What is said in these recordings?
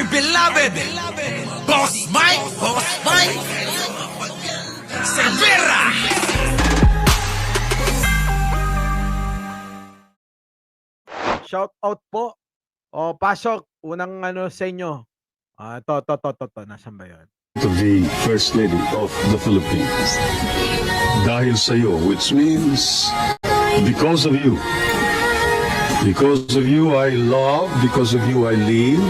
dear beloved, Boss Mike Cervera. Shout out po. O, pasok. Unang ano sa inyo. To. Nasaan ba yun? To the First Lady of the Philippines. Dahil sa'yo, which means because of you. Because of you I love, because of you I live,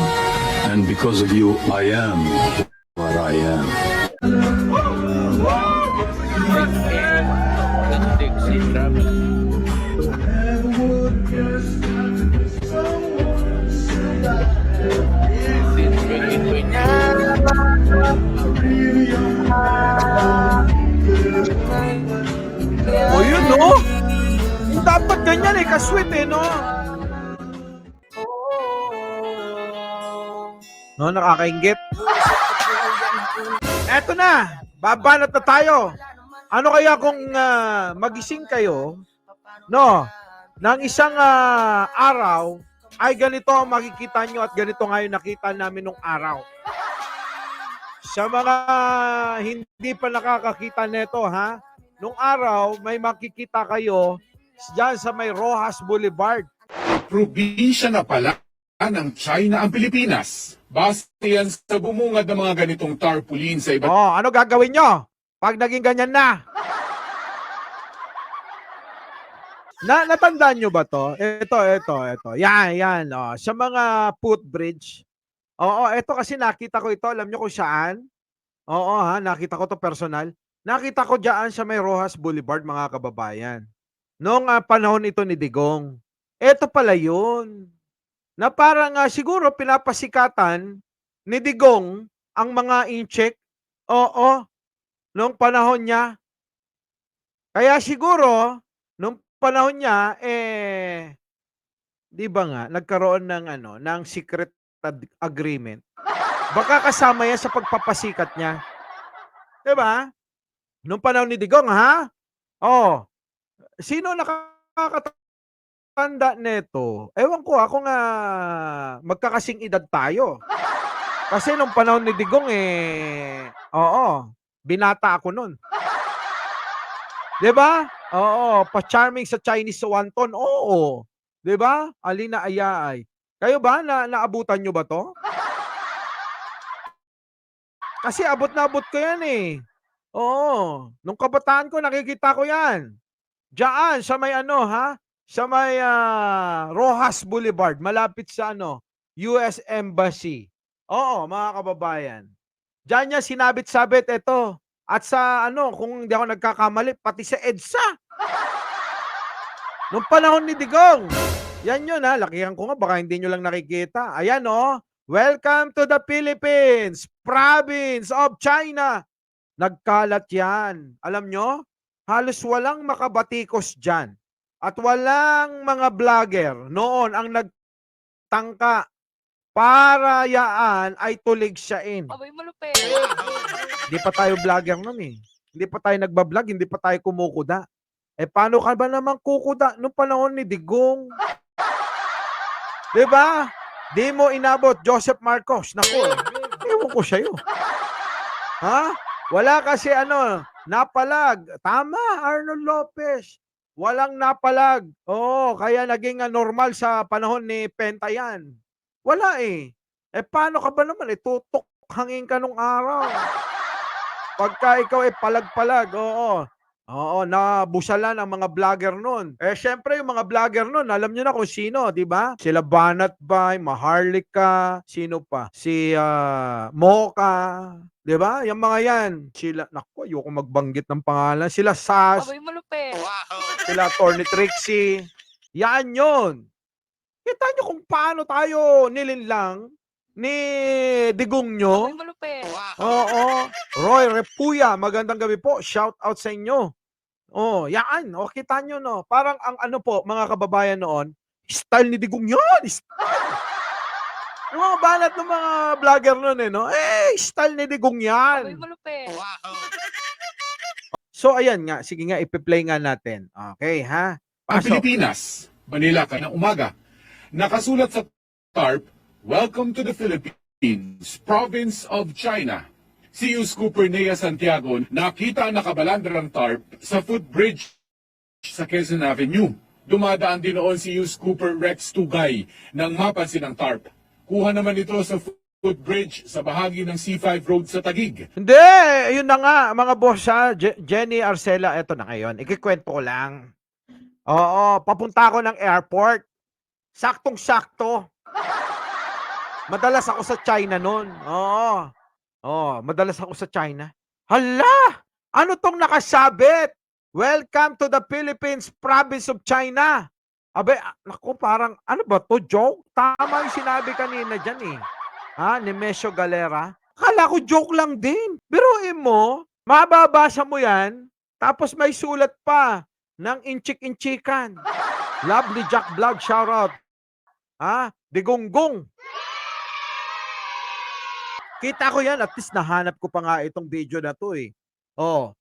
and because of you I am what I am. O yun, no? Dapat ganyan eh, kasweet eh, no? No, nakakaingit. Eto na, babanat na tayo. Ano kaya kung magising kayo, no, ng isang araw, ay ganito ang makikita nyo at ganito nga yung nakita namin nung araw. Sa mga hindi pa nakakakita nito, ha? Nung araw, may makikita kayo dyan sa may Rojas Boulevard. Probinsya na pala ng China ang Pilipinas. Base yan sa bumungad ng mga ganitong tarpaulin sa iba't Oh, ano gagawin nyo pag naging ganyan na? Natandaan nyo ba to? Ito. Yan. Oh. Sa mga footbridge. Oo, ito kasi nakita ko ito. Alam nyo kung saan? Oo, ha, nakita ko to personal. Nakita ko dyan sa may Rojas Boulevard, mga kababayan. Noong panahon ito ni Digong. Ito pala yun. Na parang siguro pinapasikatan ni Digong ang mga incheck. Oo, noong panahon niya. Kaya siguro, noong panahon niya, di ba nga, nagkaroon ng, ng secret agreement. Baka kasama yan sa pagpapasikat niya. Di ba? Noong panahon ni Digong, ha? Oh, sino nakakatanda neto? Ewan ko, ako nga magkakasing edad tayo. Kasi nung panahon ni Digong, oo, binata ako nun. Diba? Oo, pa-charming sa Chinese wonton. Oo. Diba? Alina Ayaay. Kayo ba? Naabutan nyo ba to? Kasi abot na abot ko yan eh. Oo. Nung kabataan ko, nakikita ko yan. Diyan, sa may sa may Rojas Boulevard, malapit sa US Embassy. Oo, mga kababayan. Diyan niya sinabit-sabit ito. At sa kung hindi ako nagkakamali, pati sa EDSA. Nung panahon ni Digong. Yan yun lakihan ko nga, baka hindi nyo lang nakikita. Ayan welcome to the Philippines, province of China. Nagkalat yan. Alam nyo, halos walang makabatikos dyan. At walang mga vlogger noon ang nagtangka para yaan ay tulig siyain. Abay, malupit. Hindi pa tayo vlogger nun eh. Hindi pa tayo nagbablog, hindi pa tayo kumukuda. Paano ka ba naman kukuda nung panahon ni Digong? Diba? Di mo inabot Joseph Marcos. Naku, ewan ko sa'yo. Ha? Wala kasi napalag. Tama, Arnold Lopez. Walang napalag. Oo, kaya naging normal sa panahon ni Penta yan. Wala eh. Paano ka ba naman? Tutok hangin ka nung araw. Pagka ikaw palag-palag, oo. Oo, nabusalan ang mga vlogger nun. Syempre yung mga vlogger nun, alam nyo na kung sino, di ba? Sila Banat Bay, Maharlika, sino pa? Si Mocha, di ba? Yung mga yan. Sila, naku, ayoko magbanggit ng pangalan. Sila Sas, Abay, malupit. sila Attorney Trixie. Yan yun. Kita nyo kung paano tayo nilinlang ni Digong nyo. Abay, malupit. Oo. Roy Repuya, magandang gabi po. Shout out sa inyo. Oh, yan. O, kita nyo, no? Parang ang po, mga kababayan noon, style ni Digong yan. Style. Yung mga banat ng mga vlogger noon, no? Style ni Digong Abay, yan. malupit. So, ayan nga. Sige nga, ipi-play nga natin. Okay, ha? ang Pasok. Pilipinas. Manila ka ng umaga. Nakasulat sa TARP, Welcome to the Philippines. Province of China. Si Scooper Nea Santiago nakita nakabalandrang tarp sa footbridge sa Quezon Avenue. Dumadaan din noon si Scooper Rex Tugay nang mapansin ang tarp. Kuha naman ito sa footbridge sa bahagi ng C5 Road sa Taguig. Hindi, yun na nga, mga boss ha. Jenny Arcela, eto na ngayon. Ikikwento ko lang. Oo, papunta ako ng airport. Saktong-sakto. Madalas ako sa China noon. Oo. Oo, madalas ako sa China. Hala! Ano tong nakasabit? Welcome to the Philippines, province of China. Abe, naku, parang, ano ba to, joke? Tama yung sinabi kanina dyan eh. Ha, ni Mesio Galera. Akala ko joke lang din. Biruin mo, mababasa mo yan, tapos may sulat pa ng inchik-inchikan. Lovely Jack Vlog, shoutout. Ha, Digonggong. Kita ko yan, at least nahanap ko pa nga itong video na to eh. Oh,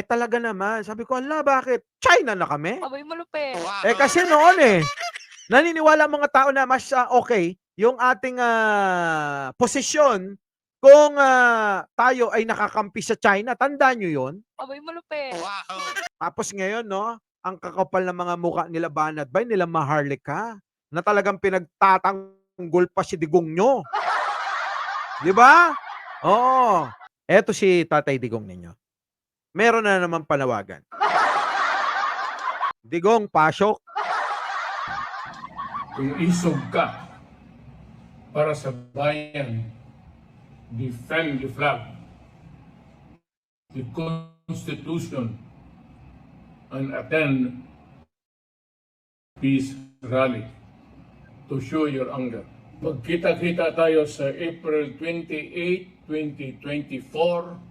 talaga naman. Sabi ko, ala, bakit? China na kami? Abay malupit. Kasi noon eh, naniniwala ang mga tao na mas okay yung ating posisyon kung tayo ay nakakampi sa China. Tandaan nyo yun? Abay malupit. Tapos ngayon, no, ang kakapal ng mga mukha nila Banat Bay, nila Maharlika, na talagang pinagtatanggol pa si Digong nyo. Di ba? Oo. Eto si Tatay Digong ninyo. Meron na naman panawagan. Digong, pasok. Kung isog ka para sa bayan, defend the flag, the Constitution, and attend peace rally to show your anger. Magkita-kita tayo sa April 28, 2024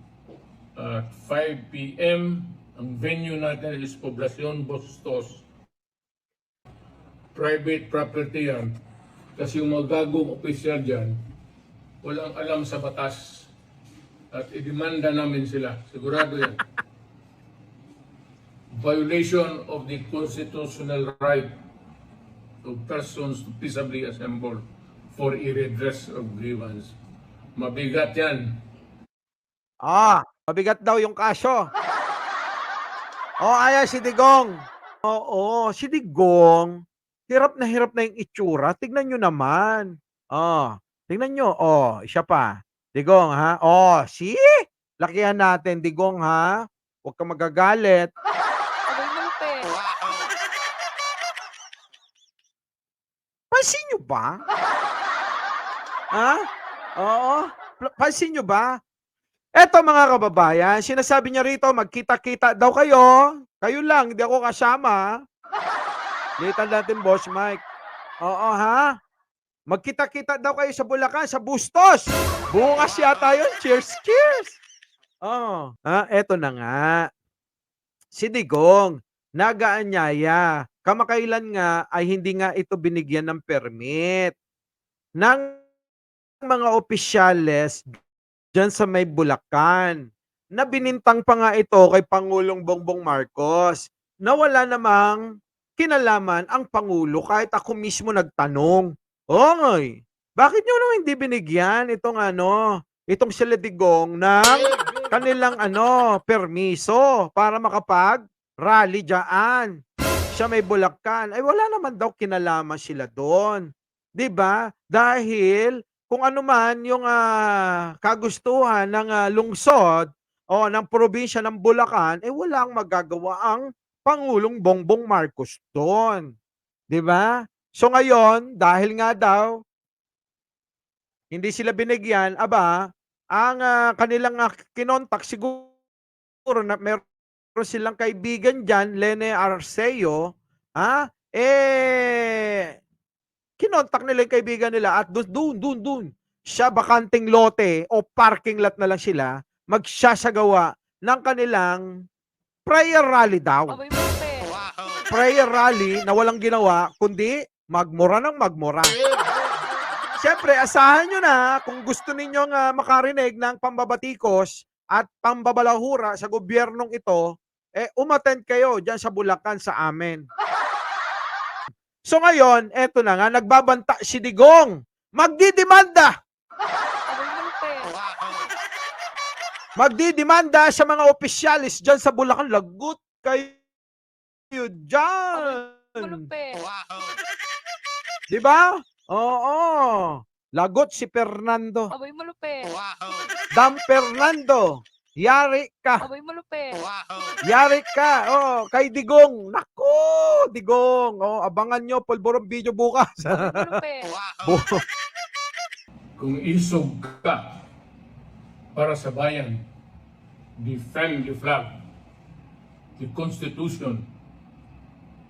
at 5 p.m. Ang venue natin is Poblacion Bustos. Private property yan. Kasi yung mga gagong opisyal dyan, walang alam sa batas. At idemanda namin sila. Sigurado yan. Violation of the constitutional right of persons to peaceably assemble for a redress of grievance. Mabigat yan. Mabigat daw yung kaso. Ayan si Digong. Oo, si Digong. Hirap na yung itsura. Tignan nyo naman. Tignan nyo. Siya pa. Digong, ha? See? Lakihan natin, Digong, ha? Huwag ka magagalit. Abay malupit. Pansin nyo ba? Ha? Oo. Pansin nyo ba? Eto mga kababayan, sinasabi niya rito, magkita-kita daw kayo. Kayo lang, hindi ako kasama. Litan natin, Boss Mike. Oo, ha? Magkita-kita daw kayo sa Bulacan, sa Bustos. Bukas yata yun. Cheers, cheers. Eto na nga. Si Digong, nagaanyaya. Kamakailan nga ay hindi nga ito binigyan ng permit ng mga opisyales dyan sa may Bulacan, na binintang pa nga ito kay Pangulong Bongbong Marcos, na wala namang kinalaman ang Pangulo kahit ako mismo nagtanong. Oy, bakit nyo naman hindi binigyan itong sila Digong ng kanilang permiso para makapag-rally dyan sa may Bulacan? Ay wala naman daw kinalaman sila doon. 'Di ba? Dahil kung ano man yung kagustuhan ng lungsod o ng probinsya ng Bulacan, walang magagawa ang Pangulong Bongbong Marcos doon. 'Di ba? So ngayon, dahil nga daw hindi sila binigyan, ang kanilang kinontak siguro na meron silang kaibigan diyan, Lene Arceo, kinontak nila yung kaibigan nila at doon siya bakanting lote o parking lot na lang sila magsasagawa ng kanilang prayer rally daw. Abay malupit. Prayer rally na walang ginawa kundi magmura ng magmura. Siyempre, asahan nyo na kung gusto ninyong makarinig ng pambabatikos at pambabalahura sa gobyernong ito, umattend kayo dyan sa Bulacan sa amin. So ngayon, eto na nga, nagbabanta si Digong. Magdidemanda Abay malupit. Magdidemanda sa mga opisyalis dyan sa Bulacan. Lagot kayo dyan. Malupit. Di ba? Oo. Lagot si Fernando. Abay malupit. Dam Fernando. Yari ka. Abay malupit. Yari ka. Oh, kay Digong. Naku, Digong. Oh, abangan nyo pulburong video bukas. Malupit. Kung isog ka para sa bayan, defend the flag, the Constitution,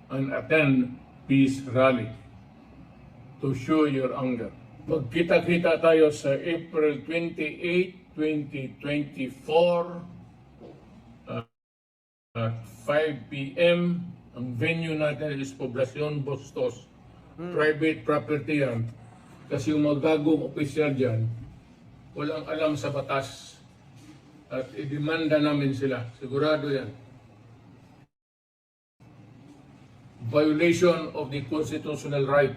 and attend peace rally to show your anger. Magkita-kita tayo sa April 28, 2024 at 5 p.m. Ang venue natin is Poblacion Bustos. Private property yan. Kasi yung mga gagong opisyal dyan, walang alam sa batas. At idemanda namin sila. Sigurado yan. Violation of the constitutional right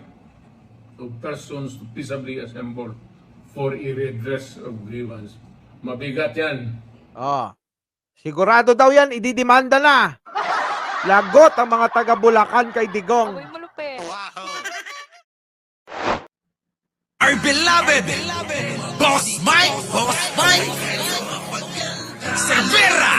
of persons to peaceably assemble for a redress of grievance. Mabigat yan. Oh. Sigurado daw yan, ididemanda na. Lagot ang mga taga Bulacan kay Digong. Abay malupit. Our beloved Boss Mike Cervera.